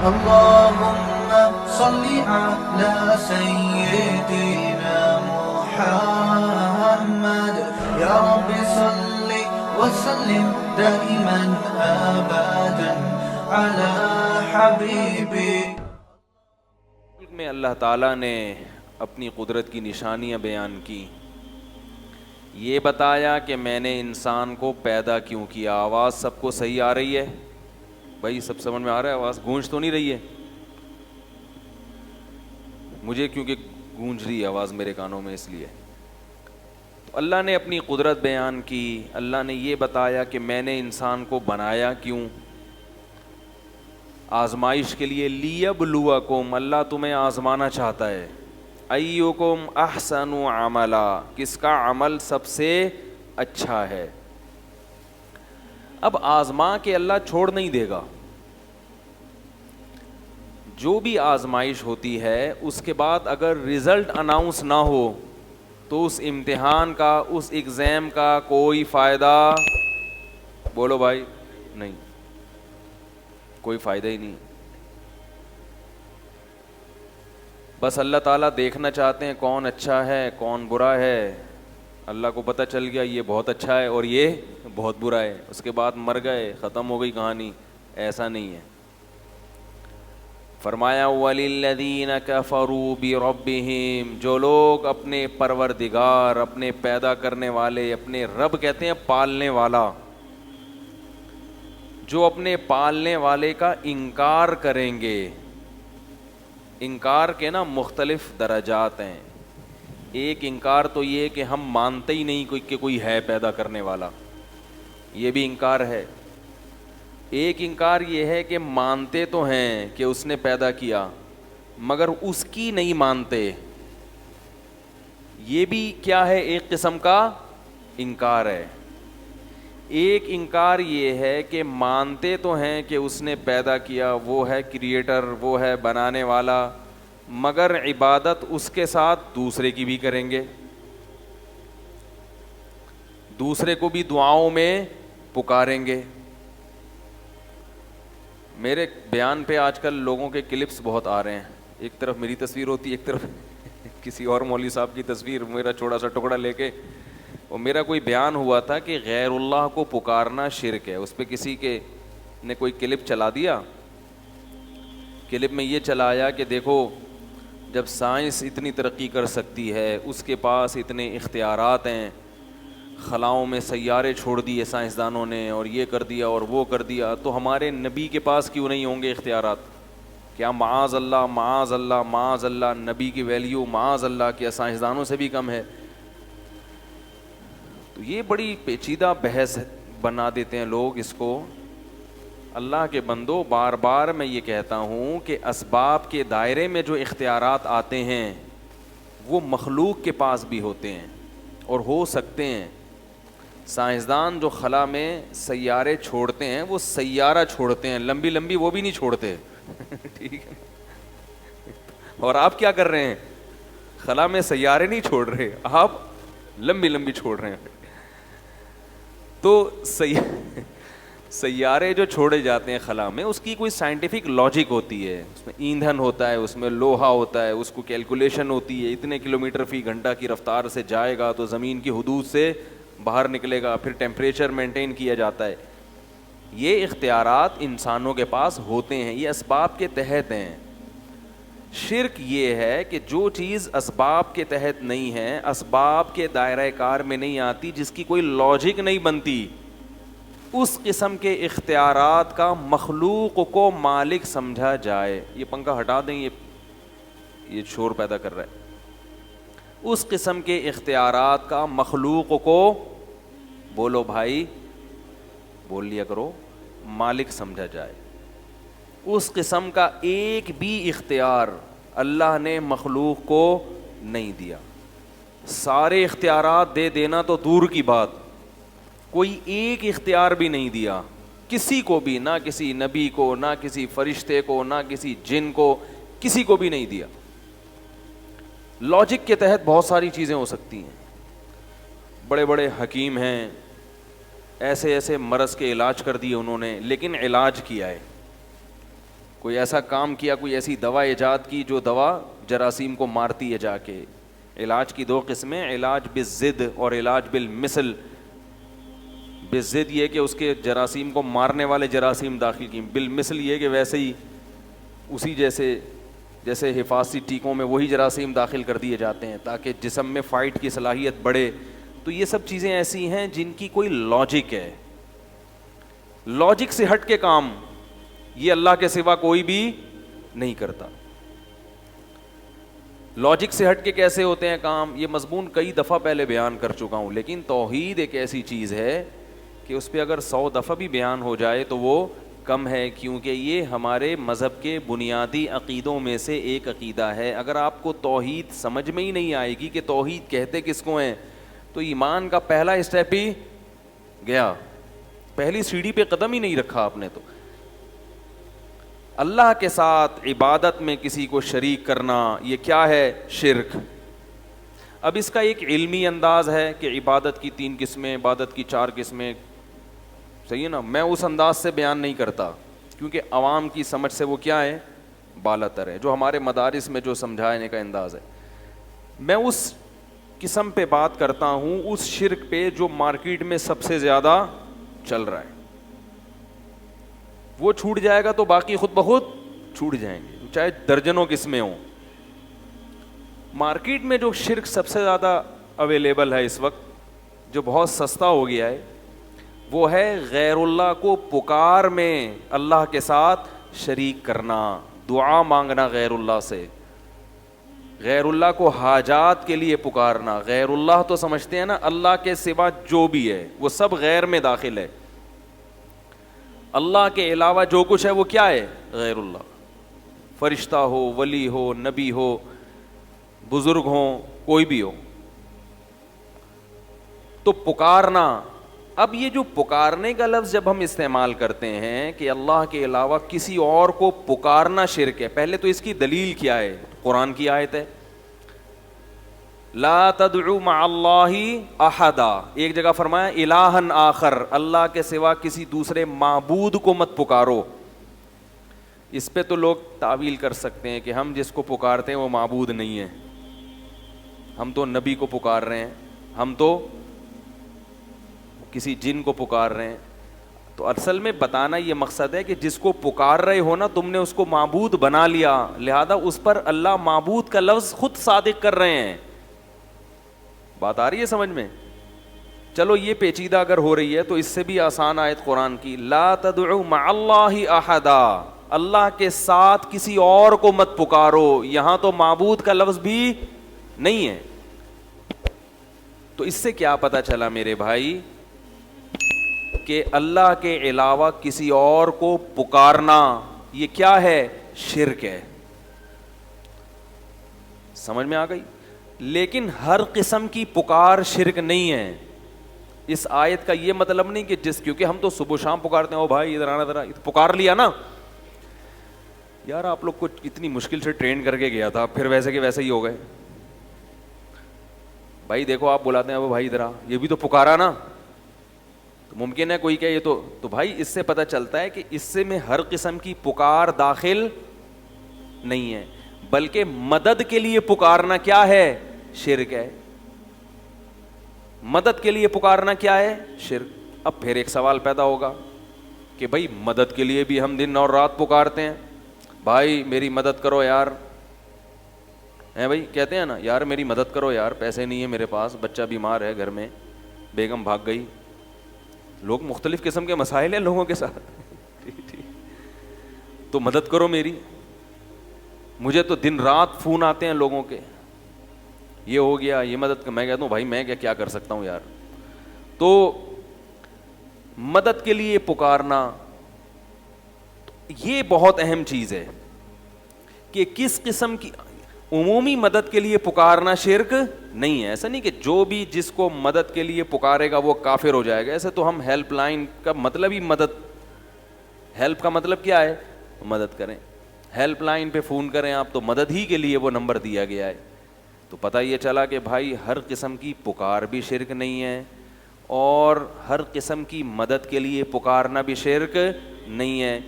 اللهم صل على سيدنا محمد يا رب صل وسلم دائما ابدا على حبيبك. میں اللہ تعالیٰ نے اپنی قدرت کی نشانیاں بیان کی. یہ بتایا کہ میں نے انسان کو پیدا کیوں کیا. آواز سب کو صحیح آ رہی ہے بھائی؟ سب سمجھ میں آ رہا ہے؟ آواز گونج تو نہیں رہی ہے؟ مجھے کیونکہ گونج رہی ہے آواز میرے کانوں میں، اس لیے. تو اللہ نے اپنی قدرت بیان کی. اللہ نے یہ بتایا کہ میں نے انسان کو بنایا کیوں؟ آزمائش کے لیے. لیبلوکم، اللہ تمہیں آزمانا چاہتا ہے. ایکم احسن عملا، کس کا عمل سب سے اچھا ہے. اب آزما کے اللہ چھوڑ نہیں دے گا. جو بھی آزمائش ہوتی ہے اس کے بعد اگر رزلٹ اناؤنس نہ ہو تو اس امتحان کا، اس ایگزام کا کوئی فائدہ، بولو بھائی، نہیں، کوئی فائدہ ہی نہیں. بس اللہ تعالیٰ دیکھنا چاہتے ہیں کون اچھا ہے کون برا ہے. اللہ کو پتہ چل گیا یہ بہت اچھا ہے اور یہ بہت برا ہے، اس کے بعد مر گئے، ختم ہو گئی کہانی. ایسا نہیں ہے. فرمایا وَلِلَّذِينَ كَفَرُوا بِرَبِّهِمْ، جو لوگ اپنے پروردگار، اپنے پیدا کرنے والے، اپنے رب کہتے ہیں پالنے والا، جو اپنے پالنے والے کا انکار کریں گے. انکار کے نا مختلف درجات ہیں. ایک انکار تو یہ کہ ہم مانتے ہی نہیں کہ کوئی ہے پیدا کرنے والا، یہ بھی انکار ہے. ایک انکار یہ ہے کہ مانتے تو ہیں کہ اس نے پیدا کیا مگر اس کی نہیں مانتے. یہ بھی کیا ہے؟ ایک قسم کا انکار ہے. ایک انکار یہ ہے کہ مانتے تو ہیں کہ اس نے پیدا کیا، وہ ہے کریٹر، وہ ہے بنانے والا، مگر عبادت اس کے ساتھ دوسرے کی بھی کریں گے، دوسرے کو بھی دعاؤں میں پکاریں گے. میرے بیان پہ آج کل لوگوں کے کلپس بہت آ رہے ہیں. ایک طرف میری تصویر ہوتی ہے، ایک طرف کسی اور مولوی صاحب کی تصویر، میرا چھوٹا سا ٹکڑا لے کے. اور میرا کوئی بیان ہوا تھا کہ غیر اللہ کو پکارنا شرک ہے. اس پہ کسی کے نے کوئی کلپ چلا دیا. کلپ میں یہ چلایا کہ دیکھو جب سائنس اتنی ترقی کر سکتی ہے، اس کے پاس اتنے اختیارات ہیں، خلاؤں میں سیارے چھوڑ دیے سائنسدانوں نے اور یہ کر دیا اور وہ کر دیا، تو ہمارے نبی کے پاس کیوں نہیں ہوں گے اختیارات؟ کیا معاذ اللہ معاذ اللہ معاذ اللہ نبی کی ویلیو معاذ اللہ کیا سائنسدانوں سے بھی کم ہے؟ تو یہ بڑی پیچیدہ بحث بنا دیتے ہیں لوگ اس کو. اللہ کے بندو، بار بار میں یہ کہتا ہوں کہ اسباب کے دائرے میں جو اختیارات آتے ہیں وہ مخلوق کے پاس بھی ہوتے ہیں اور ہو سکتے ہیں. سائنسدان جو خلا میں سیارے چھوڑتے ہیں وہ سیارہ چھوڑتے ہیں، لمبی لمبی وہ بھی نہیں چھوڑتے. ٹھیک ہے. اور آپ کیا کر رہے ہیں؟ خلا میں سیارے نہیں چھوڑ رہے، آپ لمبی لمبی چھوڑ رہے ہیں. تو سیارے جو چھوڑے جاتے ہیں خلا میں، اس کی کوئی سائنٹیفک لاجک ہوتی ہے. اس میں ایندھن ہوتا ہے، اس میں لوہا ہوتا ہے، اس کو کیلکولیشن ہوتی ہے. اتنے کلومیٹر فی گھنٹہ کی رفتار سے جائے گا تو زمین کی حدود سے باہر نکلے گا، پھر ٹیمپریچر مینٹین کیا جاتا ہے. یہ اختیارات انسانوں کے پاس ہوتے ہیں، یہ اسباب کے تحت ہیں. شرک یہ ہے کہ جو چیز اسباب کے تحت نہیں ہے، اسباب کے دائرہ کار میں نہیں آتی، جس کی کوئی لاجک نہیں بنتی، اس قسم کے اختیارات کا مخلوق کو مالک سمجھا جائے. یہ پنکھا ہٹا دیں، یہ شور پیدا کر رہا ہے. اس قسم کے اختیارات کا مخلوق کو، بولو بھائی، بول لیا کرو، مالک سمجھا جائے. اس قسم کا ایک بھی اختیار اللہ نے مخلوق کو نہیں دیا. سارے اختیارات دے دینا تو دور کی بات، کوئی ایک اختیار بھی نہیں دیا کسی کو بھی، نہ کسی نبی کو، نہ کسی فرشتے کو، نہ کسی جن کو، کسی کو بھی نہیں دیا. لاجک کے تحت بہت ساری چیزیں ہو سکتی ہیں. بڑے بڑے حکیم ہیں، ایسے ایسے مرض کے علاج کر دیے انہوں نے، لیکن علاج کیا ہے. کوئی ایسا کام کیا, کوئی ایسی دوا ایجاد کی جو دوا جراثیم کو مارتی ہے جا کے. علاج کی 2 قسمیں, علاج بالضد اور علاج بالمثل. بالضد یہ کہ اس کے جراثیم کو مارنے والے جراثیم داخل کی, بالمثل یہ کہ ویسے ہی اسی جیسے حفاظتی ٹیکوں میں وہی جراثیم داخل کر دیے جاتے ہیں تاکہ جسم میں فائٹ کی صلاحیت بڑھے. تو یہ سب چیزیں ایسی ہیں جن کی کوئی لاجک ہے. لاجک سے ہٹ کے کام یہ اللہ کے سوا کوئی بھی نہیں کرتا. لاجک سے ہٹ کے کیسے ہوتے ہیں کام, یہ مضمون کئی دفعہ پہلے بیان کر چکا ہوں. لیکن توحید ایک ایسی چیز ہے کہ اس پہ اگر 100 دفعہ بھی بیان ہو جائے تو وہ کم ہے, کیونکہ یہ ہمارے مذہب کے بنیادی عقیدوں میں سے ایک عقیدہ ہے. اگر آپ کو توحید سمجھ میں ہی نہیں آئے گی کہ توحید کہتے کس کو ہیں, تو ایمان کا پہلا اسٹیپ ہی گیا, پہلی سیڑھی پہ قدم ہی نہیں رکھا آپ نے. تو اللہ کے ساتھ عبادت میں کسی کو شریک کرنا یہ کیا ہے, شرک. اب اس کا ایک علمی انداز ہے کہ عبادت کی 3 قسمیں, عبادت کی 4 قسمیں, صحیح ہے نا. میں اس انداز سے بیان نہیں کرتا کیونکہ عوام کی سمجھ سے وہ کیا ہے, بالا تر ہے. جو ہمارے مدارس میں جو سمجھانے کا انداز ہے, میں اس قسم پہ بات کرتا ہوں, اس شرک پہ جو مارکیٹ میں سب سے زیادہ چل رہا ہے. وہ چھوٹ جائے گا تو باقی خود بخود چھوٹ جائیں گے, چاہے درجنوں قسمیں ہوں. مارکیٹ میں جو شرک سب سے زیادہ اویلیبل ہے اس وقت, جو بہت سستا ہو گیا ہے, وہ ہے غیر اللہ کو پکار میں اللہ کے ساتھ شریک کرنا, دعا مانگنا غیر اللہ سے, غیر اللہ کو حاجات کے لیے پکارنا. غیر اللہ تو سمجھتے ہیں نا اللہ کے سوا جو بھی ہے وہ سب غیر میں داخل ہے. اللہ کے علاوہ جو کچھ ہے وہ کیا ہے, غیر اللہ. فرشتہ ہو, ولی ہو, نبی ہو, بزرگ ہوں, کوئی بھی ہو. تو پکارنا, اب یہ جو پکارنے کا لفظ جب ہم استعمال کرتے ہیں کہ اللہ کے علاوہ کسی اور کو پکارنا شرک ہے, پہلے تو اس کی دلیل کیا ہے, قرآن کی آیت ہے لا تدعو مع اللہ احدا. ایک جگہ فرمایا الہا آخر, اللہ کے سوا کسی دوسرے معبود کو مت پکارو. اس پہ تو لوگ تعویل کر سکتے ہیں کہ ہم جس کو پکارتے ہیں وہ معبود نہیں ہے, ہم تو نبی کو پکار رہے ہیں, ہم تو کسی جن کو پکار رہے ہیں. تو اصل میں بتانا یہ مقصد ہے کہ جس کو پکار رہے ہو نا تم نے اس کو معبود بنا لیا, لہذا اس پر اللہ معبود کا لفظ خود صادق کر رہے ہیں. بات آ رہی ہے سمجھ میں؟ چلو یہ پیچیدہ اگر ہو رہی ہے تو اس سے بھی آسان آیت قرآن کی, لا تدعو مع اللہ احدا, اللہ کے ساتھ کسی اور کو مت پکارو. یہاں تو معبود کا لفظ بھی نہیں ہے. تو اس سے کیا پتہ چلا میرے بھائی کہ اللہ کے علاوہ کسی اور کو پکارنا یہ کیا ہے, شرک ہے. سمجھ میں آ گئی؟ لیکن ہر قسم کی پکار شرک نہیں ہے. اس آیت کا یہ مطلب نہیں کہ کیونکہ ہم تو صبح شام پکارتے ہیں, او بھائی ادھر آنا, ذرا پکار لیا نا یار, آپ لوگ کو اتنی مشکل سے ٹرین کر کے گیا تھا, پھر ویسے کہ ویسے ہی ہو گئے. بھائی دیکھو آپ بلاتے ہیں, او بھائی ادھر آ, یہ بھی تو پکارا نا. تو ممکن ہے کوئی کہ یہ تو بھائی اس سے پتہ چلتا ہے کہ اس سے میں ہر قسم کی پکار داخل نہیں ہے, بلکہ مدد کے لیے پکارنا کیا ہے, شرک ہے. مدد کے لیے پکارنا کیا ہے, شرک. اب پھر ایک سوال پیدا ہوگا کہ بھائی مدد کے لیے بھی ہم دن اور رات پکارتے ہیں, بھائی میری مدد کرو یار, ہیں بھائی کہتے ہیں نا یار میری مدد کرو یار, پیسے نہیں ہے میرے پاس, بچہ بیمار ہے گھر میں, بیگم بھاگ گئی. لوگ مختلف قسم کے مسائل ہیں لوگوں کے ساتھ, تو مدد کرو میری. مجھے تو دن رات فون آتے ہیں لوگوں کے, یہ ہو گیا, یہ مدد. میں کہتا ہوں بھائی میں کیا کر سکتا ہوں یار. تو مدد کے لیے پکارنا یہ بہت اہم چیز ہے کہ کس قسم کی عمومی مدد کے لیے پکارنا شرک نہیں ہے. ایسا نہیں کہ جو بھی جس کو مدد کے لیے پکارے گا وہ کافر ہو جائے گا. ایسے تو ہم ہیلپ لائن کا مطلب ہی مدد, ہیلپ کا مطلب کیا ہے, مدد کریں. ہیلپ لائن پہ فون کریں آپ تو مدد ہی کے لیے وہ نمبر دیا گیا ہے. تو پتہ یہ چلا کہ بھائی ہر قسم کی پکار بھی شرک نہیں ہے, اور ہر قسم کی مدد کے لیے پکارنا بھی شرک نہیں ہے.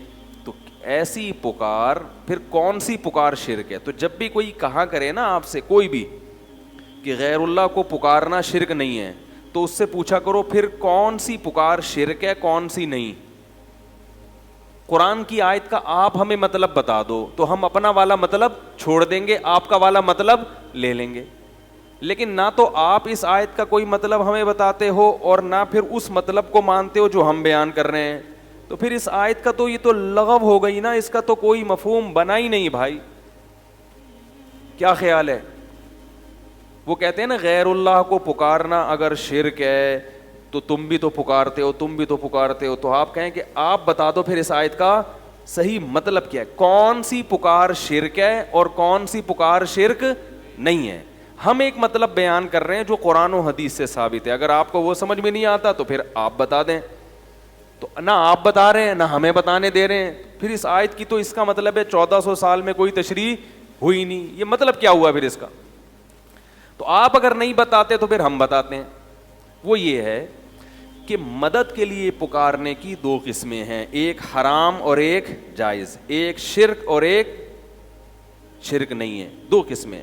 تو ایسی پکار پھر کون سی پکار شرک ہے؟ تو جب بھی کوئی کہا کرے نا آپ سے کوئی بھی کہ غیر اللہ کو پکارنا شرک نہیں ہے، تو اس سے پوچھا کرو پھر کون سی پکار شرک ہے کون سی نہیں۔ قرآن کی آیت کا آپ ہمیں مطلب بتا دو تو ہم اپنا والا مطلب چھوڑ دیں گے، آپ کا والا مطلب لے لیں گے، لیکن نہ تو آپ اس آیت کا کوئی مطلب ہمیں بتاتے ہو اور نہ پھر اس مطلب کو مانتے ہو جو ہم بیان کر رہے ہیں، تو پھر اس آیت کا تو یہ تو لغو ہو گئی نا، اس کا تو کوئی مفہوم بنا ہی نہیں بھائی۔ کیا خیال ہے؟ وہ کہتے ہیں نا غیر اللہ کو پکارنا اگر شرک ہے تو تم بھی تو پکارتے ہو، تم بھی تو پکارتے ہو، تو آپ کہیں کہ آپ بتا دو پھر اس آیت کا صحیح مطلب کیا ہے، کون سی پکار شرک ہے اور کون سی پکار شرک نہیں ہے۔ ہم ایک مطلب بیان کر رہے ہیں جو قرآن و حدیث سے ثابت ہے، اگر آپ کو وہ سمجھ میں نہیں آتا تو پھر آپ بتا دیں، تو نہ آپ بتا رہے ہیں نہ ہمیں بتانے دے رہے ہیں، پھر اس آیت کی تو اس کا مطلب ہے 1400 سال میں کوئی تشریح ہوئی نہیں، یہ مطلب کیا ہوا پھر اس کا؟ تو آپ اگر نہیں بتاتے تو پھر ہم بتاتے ہیں۔ وہ یہ ہے کہ مدد کے لیے پکارنے کی دو قسمیں ہیں، ایک حرام اور ایک جائز، ایک شرک اور ایک شرک نہیں ہے، دو قسمیں۔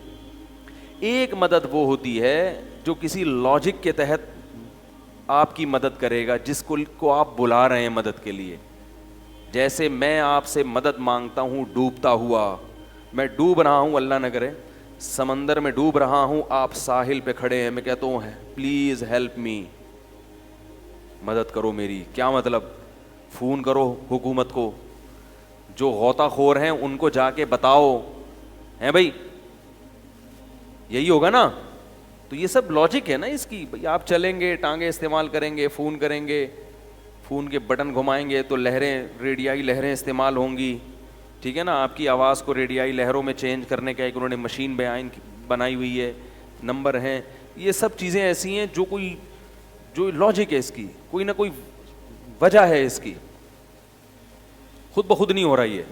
ایک مدد وہ ہوتی ہے جو کسی لاجک کے تحت آپ کی مدد کرے گا، جس کو آپ بلا رہے ہیں مدد کے لیے۔ جیسے میں آپ سے مدد مانگتا ہوں ڈوبتا ہوا، میں ڈوب رہا ہوں، اللہ نہ کرے سمندر میں ڈوب رہا ہوں، آپ ساحل پہ کھڑے ہیں، میں کہتا ہوں پلیز ہیلپ می، مدد کرو میری، کیا مطلب؟ فون کرو حکومت کو، جو غوطہ خور ہیں ان کو جا کے بتاؤ، ہیں بھائی، یہی ہوگا نا؟ تو یہ سب لاجک ہے نا اس کی، بھائی آپ چلیں گے، ٹانگیں استعمال کریں گے، فون کریں گے، فون کے بٹن گھمائیں گے تو لہریں، ریڈیائی لہریں استعمال ہوں گی، ٹھیک ہے نا؟ آپ کی آواز کو ریڈیائی لہروں میں چینج کرنے کا ایک انہوں نے مشین بنائی ہوئی ہے، نمبر ہیں، یہ سب چیزیں ایسی ہیں جو لاجک ہے اس کی، کوئی نہ کوئی وجہ ہے اس کی، خود بخود نہیں ہو رہی ہے۔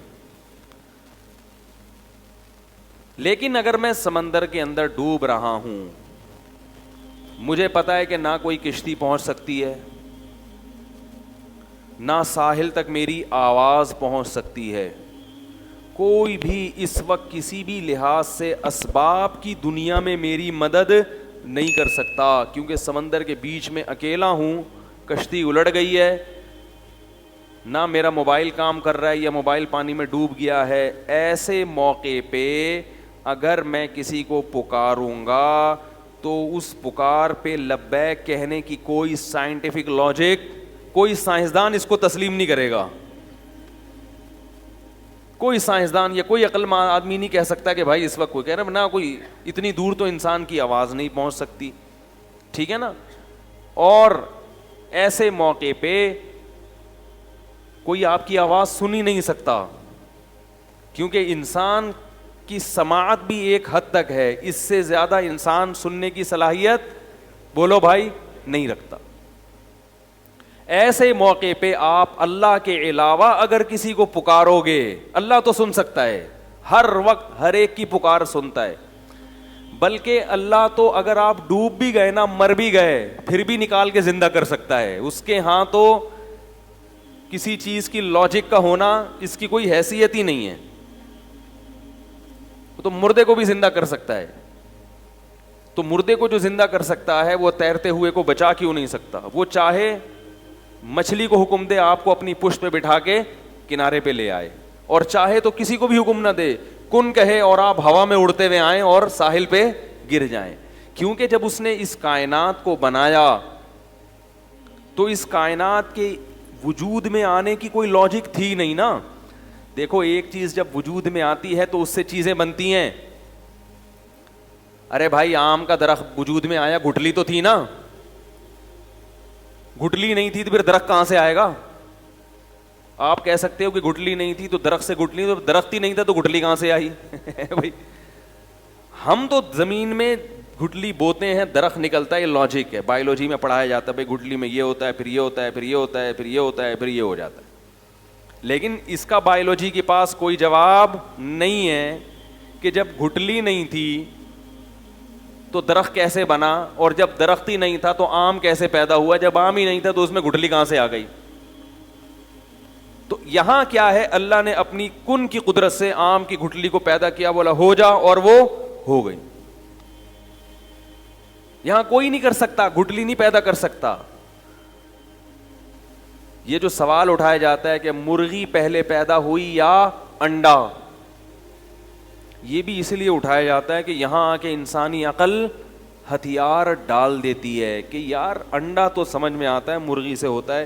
لیکن اگر میں سمندر کے اندر ڈوب رہا ہوں، مجھے پتا ہے کہ نہ کوئی کشتی پہنچ سکتی ہے، نہ ساحل تک میری آواز پہنچ سکتی ہے، کوئی بھی اس وقت کسی بھی لحاظ سے اسباب کی دنیا میں میری مدد نہیں کر سکتا، کیونکہ سمندر کے بیچ میں اکیلا ہوں، کشتی الٹ گئی ہے، نہ میرا موبائل کام کر رہا ہے یا موبائل پانی میں ڈوب گیا ہے۔ ایسے موقع پہ اگر میں کسی کو پکاروں گا تو اس پکار پہ لبیک کہنے کی کوئی سائنٹیفک لاجک، کوئی سائنسدان اس کو تسلیم نہیں کرے گا، کوئی سائنسدان یا کوئی عقل مند آدمی نہیں کہہ سکتا کہ بھائی اس وقت کوئی کہہ رہا ہے، نہ کوئی اتنی دور تو انسان کی آواز نہیں پہنچ سکتی، ٹھیک ہے نا؟ اور ایسے موقع پہ کوئی آپ کی آواز سن ہی نہیں سکتا، کیونکہ انسان کی سماعت بھی ایک حد تک ہے، اس سے زیادہ انسان سننے کی صلاحیت بولو بھائی نہیں رکھتا۔ ایسے موقع پہ آپ اللہ کے علاوہ اگر کسی کو پکارو گے، اللہ تو سن سکتا ہے، ہر وقت ہر ایک کی پکار سنتا ہے، بلکہ اللہ تو اگر آپ ڈوب بھی گئے نا، مر بھی گئے، پھر بھی نکال کے زندہ کر سکتا ہے، اس کے ہاں تو کسی چیز کی لاجک کا ہونا اس کی کوئی حیثیت ہی نہیں ہے، تو مردے کو بھی زندہ کر سکتا ہے، تو مردے کو جو زندہ کر سکتا ہے وہ تیرتے ہوئے کو بچا کیوں نہیں سکتا؟ وہ چاہے مچھلی کو حکم دے آپ کو اپنی پشت پہ بٹھا کے کنارے پہ لے آئے، اور چاہے تو کسی کو بھی حکم نہ دے، کن کہے اور آپ ہوا میں اڑتے ہوئے آئیں اور ساحل پہ گر جائیں، کیونکہ جب اس نے اس کائنات کو بنایا تو اس کائنات کے وجود میں آنے کی کوئی لاجک تھی نہیں نا۔ دیکھو ایک چیز جب وجود میں آتی ہے تو اس سے چیزیں بنتی ہیں، ارے بھائی آم کا درخت وجود میں آیا، گٹھلی تو تھی نا، گٹھلی نہیں تھی تو پھر درخت کہاں سے آئے گا؟ آپ کہہ سکتے ہو کہ گٹھلی نہیں تھی تو درخت سے گٹھلی، تو درخت ہی نہیں تھا تو گٹھلی کہاں سے آئی؟ بھائی ہم تو زمین میں گٹھلی بوتے ہیں، درخت نکلتا ہے، یہ لاجک ہے، بایولوجی میں پڑھایا جاتا ہے، بھائی گٹھلی میں یہ ہوتا ہے، پھر یہ ہوتا ہے، پھر یہ ہوتا ہے، پھر یہ ہوتا ہے، پھر یہ ہو جاتا ہے، لیکن اس کا بایولوجی کے پاس کوئی جواب نہیں ہے کہ جب گٹھلی نہیں تھی تو درخت کیسے بنا، اور جب درخت ہی نہیں تھا تو آم کیسے پیدا ہوا، جب آم ہی نہیں تھا تو اس میں گٹھلی کہاں سے آ گئی؟ تو یہاں کیا ہے, اللہ نے اپنی کن کی قدرت سے آم کی گٹلی کو پیدا کیا, بولا ہو جا اور وہ ہو گئی. یہاں کوئی نہیں کر سکتا, گٹلی نہیں پیدا کر سکتا. یہ جو سوال اٹھایا جاتا ہے کہ مرغی پہلے پیدا ہوئی یا انڈا, یہ بھی اس لیے اٹھایا جاتا ہے کہ یہاں آ کے انسانی عقل ہتھیار ڈال دیتی ہے کہ یار انڈا تو سمجھ میں آتا ہے مرغی سے ہوتا ہے,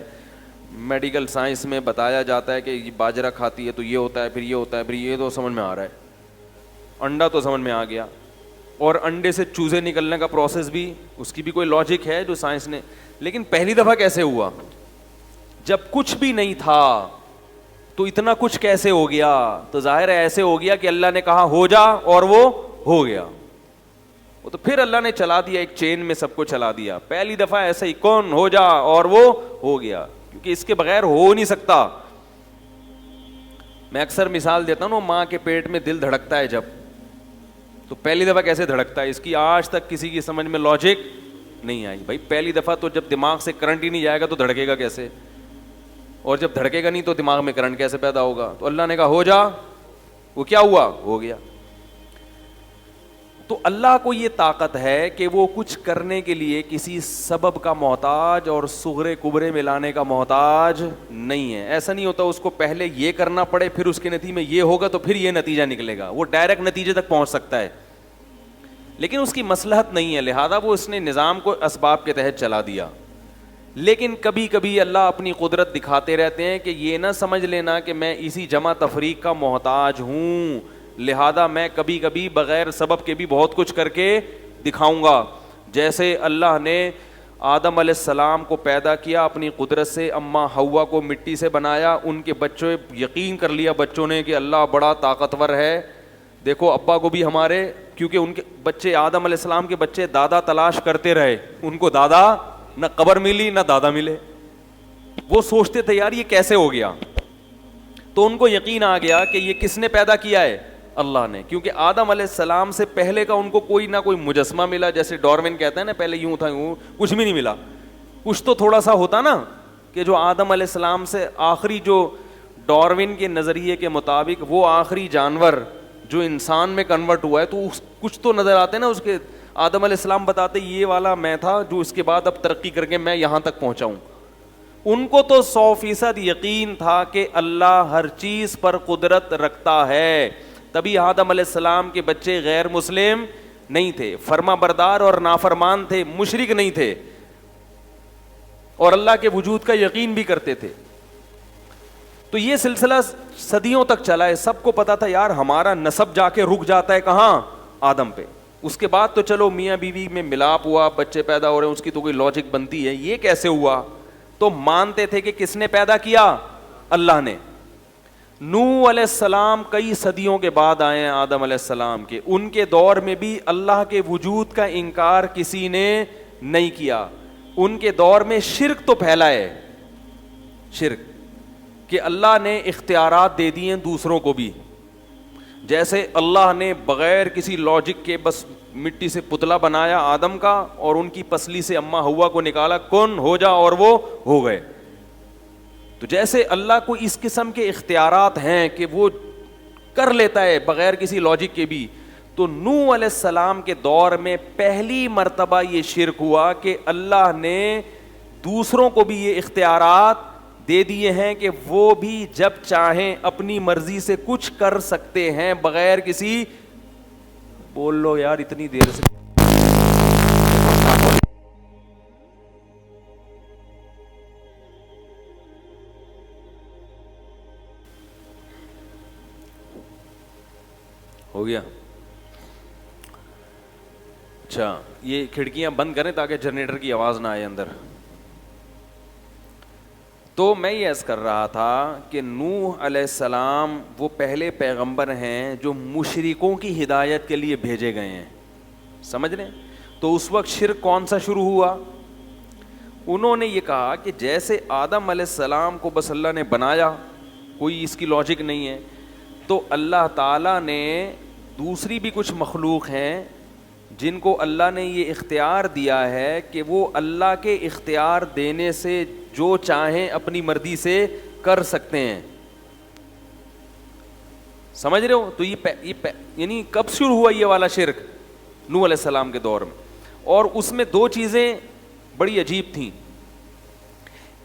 میڈیکل سائنس میں بتایا جاتا ہے کہ یہ باجرہ کھاتی ہے تو یہ ہوتا ہے, پھر یہ ہوتا ہے, پھر یہ تو سمجھ میں آ رہا ہے, انڈا تو سمجھ میں آ گیا. اور انڈے سے چوزے نکلنے کا پروسیس بھی, اس کی بھی کوئی لاجک ہے جو سائنس نے, لیکن پہلی دفعہ کیسے ہوا جب کچھ بھی نہیں تھا, تو اتنا کچھ کیسے ہو گیا؟ تو ظاہر ہے ایسے ہو گیا کہ اللہ نے کہا ہو جا اور وہ ہو گیا. وہ تو پھر اللہ نے چلا دیا, ایک چین میں سب کو چلا دیا. پہلی دفعہ ایسے ہی کون ہو جا اور وہ ہو گیا, کیونکہ اس کے بغیر ہو نہیں سکتا. میں اکثر مثال دیتا ہوں, ماں کے پیٹ میں دل دھڑکتا ہے جب, تو پہلی دفعہ کیسے دھڑکتا ہے, اس کی آج تک کسی کی سمجھ میں لاجک نہیں آئی. بھائی پہلی دفعہ تو جب دماغ سے کرنٹ ہی نہیں جائے گا تو دھڑکے گا کیسے, اور جب دھڑکے گا نہیں تو دماغ میں کرنٹ کیسے پیدا ہوگا؟ تو اللہ نے کہا ہو جا, وہ کیا ہوا؟ ہو گیا. تو اللہ کو یہ طاقت ہے کہ وہ کچھ کرنے کے لیے کسی سبب کا محتاج اور صغرے کبرے میں لانے کا محتاج نہیں ہے. ایسا نہیں ہوتا اس کو پہلے یہ کرنا پڑے پھر اس کے نتیجے میں یہ ہوگا تو پھر یہ نتیجہ نکلے گا. وہ ڈائریکٹ نتیجے تک پہنچ سکتا ہے, لیکن اس کی مصلحت نہیں ہے, لہذا وہ اس نے نظام کو اسباب کے تحت چلا دیا. لیکن کبھی کبھی اللہ اپنی قدرت دکھاتے رہتے ہیں کہ یہ نہ سمجھ لینا کہ میں اسی جمع تفریق کا محتاج ہوں, لہذا میں کبھی کبھی بغیر سبب کے بھی بہت کچھ کر کے دکھاؤں گا. جیسے اللہ نے آدم علیہ السلام کو پیدا کیا اپنی قدرت سے, اماں حوا کو مٹی سے بنایا, ان کے بچوں یقین کر لیا بچوں نے کہ اللہ بڑا طاقتور ہے. دیکھو ابا کو بھی ہمارے, کیونکہ ان کے بچے آدم علیہ السلام کے بچے دادا تلاش کرتے رہے, ان کو دادا نہ قبر ملی نہ دادا ملے. وہ سوچتے تھے یار یہ کیسے ہو گیا, تو ان کو یقین آ گیا کہ یہ کس نے پیدا کیا ہے؟ اللہ نے. کیونکہ آدم علیہ السلام سے پہلے کا ان کو کوئی نہ کوئی مجسمہ ملا, جیسے ڈارون کہتا ہے نا پہلے یوں تھا یوں, کچھ بھی نہیں ملا. کچھ تو تھوڑا سا ہوتا نا کہ جو آدم علیہ السلام سے آخری, جو ڈارون کے نظریے کے مطابق وہ آخری جانور جو انسان میں کنورٹ ہوا ہے, تو کچھ تو نظر آتے نا اس کے. آدم علیہ السلام بتاتے یہ والا میں تھا جو اس کے بعد اب ترقی کر کے میں یہاں تک پہنچا ہوں. ان کو تو 100% یقین تھا کہ اللہ ہر چیز پر قدرت رکھتا ہے, تبھی آدم علیہ السلام کے بچے غیر مسلم نہیں تھے, فرما بردار اور نافرمان تھے, مشرک نہیں تھے, اور اللہ کے وجود کا یقین بھی کرتے تھے. تو یہ سلسلہ صدیوں تک چلا ہے. سب کو پتا تھا یار ہمارا نسب جا کے رک جاتا ہے کہاں؟ آدم پہ. اس کے بعد تو چلو میاں بیوی میں ملاپ ہوا, بچے پیدا ہو رہے ہیں, اس کی تو کوئی لاجک بنتی ہے, یہ کیسے ہوا؟ تو مانتے تھے کہ کس نے پیدا کیا؟ اللہ نے. نوح علیہ السلام کئی صدیوں کے بعد آئے ہیں آدم علیہ السلام کے, ان کے دور میں بھی اللہ کے وجود کا انکار کسی نے نہیں کیا. ان کے دور میں شرک تو پھیلا ہے, شرک کہ اللہ نے اختیارات دے دیے دوسروں کو بھی. جیسے اللہ نے بغیر کسی لاجک کے بس مٹی سے پتلا بنایا آدم کا, اور ان کی پسلی سے اماں حوا کو نکالا, کن ہو جا اور وہ ہو گئے. تو جیسے اللہ کو اس قسم کے اختیارات ہیں کہ وہ کر لیتا ہے بغیر کسی لاجک کے بھی, تو نوح علیہ السلام کے دور میں پہلی مرتبہ یہ شرک ہوا کہ اللہ نے دوسروں کو بھی یہ اختیارات دے دیے ہیں کہ وہ بھی جب چاہیں اپنی مرضی سے کچھ کر سکتے ہیں بغیر کسی. بول لو یار اتنی دیر سے ہو گیا. اچھا یہ کھڑکیاں بند کریں تاکہ جنریٹر کی آواز نہ آئے اندر. تو میں یہ عرض کر رہا تھا کہ نوح علیہ السلام وہ پہلے پیغمبر ہیں جو مشرکوں کی ہدایت کے لیے بھیجے گئے ہیں, سمجھ رہے ہیں؟ تو اس وقت شرک کون سا شروع ہوا؟ انہوں نے یہ کہا کہ جیسے آدم علیہ السلام کو بس اللہ نے بنایا, کوئی اس کی لاجک نہیں ہے, تو اللہ تعالیٰ نے دوسری بھی کچھ مخلوق ہیں جن کو اللہ نے یہ اختیار دیا ہے کہ وہ اللہ کے اختیار دینے سے جو چاہیں اپنی مرضی سے کر سکتے ہیں. سمجھ رہے ہو؟ تو یہ یعنی کب شروع ہوا یہ والا شرک؟ نوح علیہ السلام کے دور میں. اور اس میں دو چیزیں بڑی عجیب تھیں.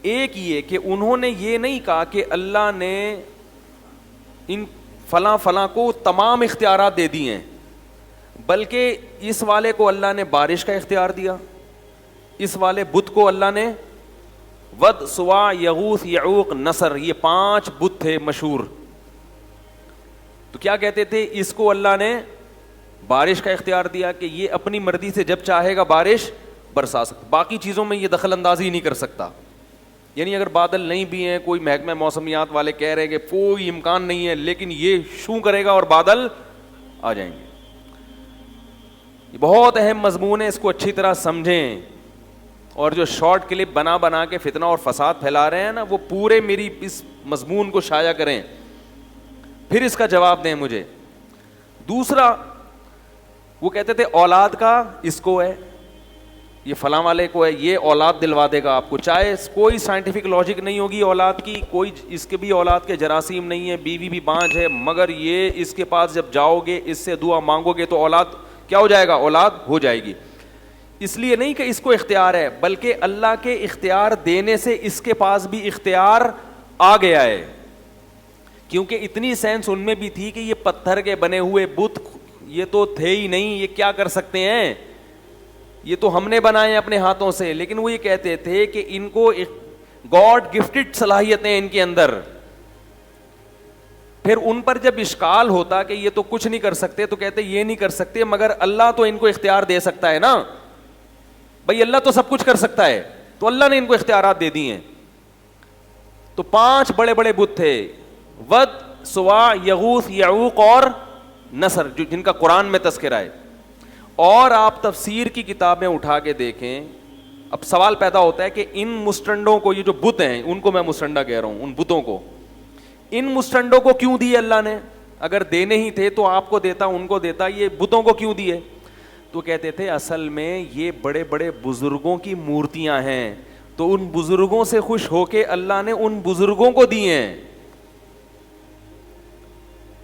ایک یہ کہ انہوں نے یہ نہیں کہا کہ اللہ نے ان فلاں فلاں کو تمام اختیارات دے دیے ہیں، بلکہ اس والے کو اللہ نے بارش کا اختیار دیا، اس والے بت کو اللہ نے ود، سوا، یغوث، یعوق، نصر، یہ 5 بت تھے مشہور. تو کیا کہتے تھے؟ اس کو اللہ نے بارش کا اختیار دیا کہ یہ اپنی مرضی سے جب چاہے گا بارش برسا سکتا، باقی چیزوں میں یہ دخل اندازی نہیں کر سکتا. یعنی اگر بادل نہیں بھی ہیں، کوئی محکمہ موسمیات والے کہہ رہے ہیں کہ کوئی امکان نہیں ہے، لیکن یہ شوں کرے گا اور بادل آ جائیں گے. یہ بہت اہم مضمون ہے، اس کو اچھی طرح سمجھیں. اور جو شارٹ کلپ بنا کے فتنہ اور فساد پھیلا رہے ہیں نا، وہ پورے میری اس مضمون کو شائع کریں، پھر اس کا جواب دیں مجھے. دوسرا، وہ کہتے تھے اولاد کا اس کو ہے، یہ فلاں والے کو ہے، یہ اولاد دلوا دے گا آپ کو، چاہے کوئی سائنٹیفک لاجک نہیں ہوگی اولاد کی، کوئی اس کے بھی اولاد کے جراثیم نہیں ہے، بیوی بھی بانج ہے، مگر یہ اس کے پاس جب جاؤ گے، اس سے دعا مانگو گے تو اولاد کیا ہو جائے گا؟ اولاد ہو جائے گی. اس لیے نہیں کہ اس کو اختیار ہے، بلکہ اللہ کے اختیار دینے سے اس کے پاس بھی اختیار آ گیا ہے. کیونکہ اتنی سینس ان میں بھی تھی کہ یہ پتھر کے بنے ہوئے بت یہ تو تھے ہی نہیں، یہ کیا کر سکتے ہیں، یہ تو ہم نے بنائے ہیں اپنے ہاتھوں سے. لیکن وہ یہ کہتے تھے کہ ان کو گاڈ گفٹڈ صلاحیتیں ان کے اندر. پھر ان پر جب اشکال ہوتا کہ یہ تو کچھ نہیں کر سکتے، تو کہتے یہ نہیں کر سکتے مگر اللہ تو ان کو اختیار دے سکتا ہے نا. بھائی اللہ تو سب کچھ کر سکتا ہے، تو اللہ نے ان کو اختیارات دے دی ہیں. تو 5 بڑے بڑے بت تھے، ود، سوا، یغوث، یعوق اور نصر، جن کا قرآن میں تذکرہ ہے. اور آپ تفسیر کی کتابیں اٹھا کے دیکھیں. اب سوال پیدا ہوتا ہے کہ ان مسٹنڈوں کو، یہ جو بت ہیں ان کو میں مسٹنڈا کہہ رہا ہوں، ان بتوں کو، ان مسٹنڈوں کو کیوں دیے اللہ نے؟ اگر دینے ہی تھے تو آپ کو دیتا، ان کو دیتا، یہ بتوں کو کیوں دیے؟ تو کہتے تھے اصل میں یہ بڑے بڑے بزرگوں کی مورتیاں ہیں، تو ان بزرگوں سے خوش ہو کے اللہ نے ان بزرگوں کو دیے ہیں.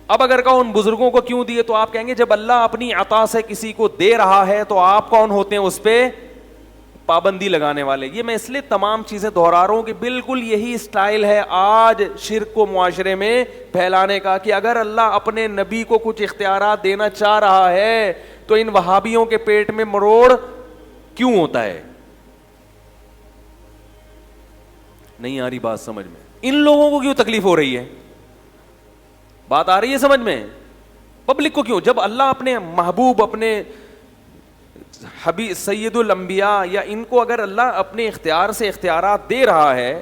اب اگر کہو ان بزرگوں کو کیوں دیے، تو آپ کہیں گے جب اللہ اپنی عطا سے کسی کو دے رہا ہے تو آپ کون ہوتے ہیں اس پہ پابندی لگانے والے. یہ میں اس لیے تمام چیزیں دہرا رہا ہوں کہ بالکل یہی اسٹائل ہے آج شرک کو معاشرے میں پھیلانے کا، کہ اگر اللہ اپنے نبی کو کچھ اختیارات دینا چاہ رہا ہے تو ان وہابیوں کے پیٹ میں مروڑ کیوں ہوتا ہے. نہیں آ رہی بات سمجھ میں؟ ان لوگوں کو کیوں تکلیف ہو رہی ہے؟ بات آ رہی ہے سمجھ میں؟ پبلک کو کیوں؟ جب اللہ اپنے محبوب، اپنے حبیب سید الانبیاء، یا ان کو اگر اللہ اپنے اختیار سے اختیارات دے رہا ہے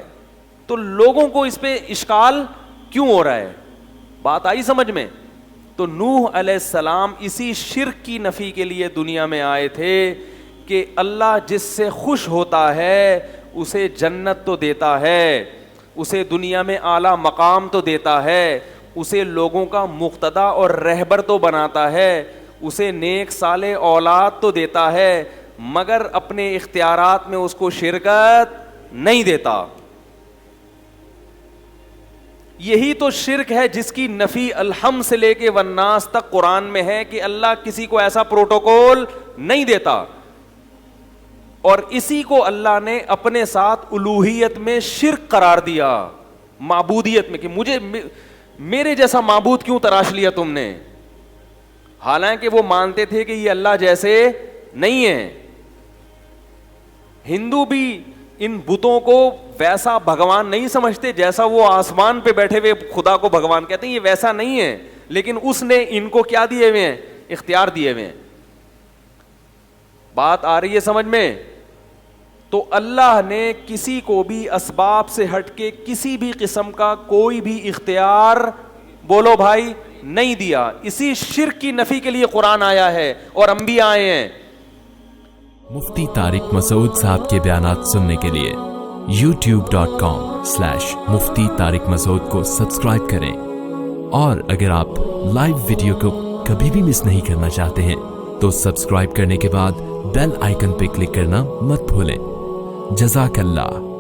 تو لوگوں کو اس پہ اشکال کیوں ہو رہا ہے؟ بات آئی سمجھ میں؟ تو نوح علیہ السلام اسی شرک کی نفی کے لیے دنیا میں آئے تھے کہ اللہ جس سے خوش ہوتا ہے اسے جنت تو دیتا ہے، اسے دنیا میں اعلیٰ مقام تو دیتا ہے، اسے لوگوں کا مقتدا اور رہبر تو بناتا ہے، اسے نیک صالح اولاد تو دیتا ہے، مگر اپنے اختیارات میں اس کو شرکت نہیں دیتا. یہی تو شرک ہے جس کی نفی الحم سے لے کے والناس تک قرآن میں ہے کہ اللہ کسی کو ایسا پروٹوکول نہیں دیتا. اور اسی کو اللہ نے اپنے ساتھ الوہیت میں شرک قرار دیا، معبودیت میں، کہ مجھے میرے جیسا معبود کیوں تراش لیا تم نے، حالانکہ وہ مانتے تھے کہ یہ اللہ جیسے نہیں ہے. ہندو بھی ان بتوں کو ویسا بھگوان نہیں سمجھتے جیسا وہ آسمان پہ بیٹھے ہوئے خدا کو بھگوان کہتے ہیں، یہ ویسا نہیں ہے، لیکن اس نے ان کو کیا دیے ہوئے ہیں؟ اختیار دیے ہوئے ہیں. بات آ رہی ہے سمجھ میں؟ تو اللہ نے کسی کو بھی اسباب سے ہٹ کے کسی بھی قسم کا کوئی بھی اختیار، بولو بھائی، نہیں دیا. اسی شرک کی نفی کے لیے قرآن آیا ہے اور انبیاء آئے ہیں. مفتی طارق مسعود صاحب کے بیانات سننے کے لیے youtube.com/مفتی طارق مسعود کو سبسکرائب کریں، اور اگر آپ لائیو ویڈیو کو کبھی بھی مس نہیں کرنا چاہتے ہیں تو سبسکرائب کرنے کے بعد بیل آئیکن پہ کلک کرنا مت بھولیں. جزاک اللہ.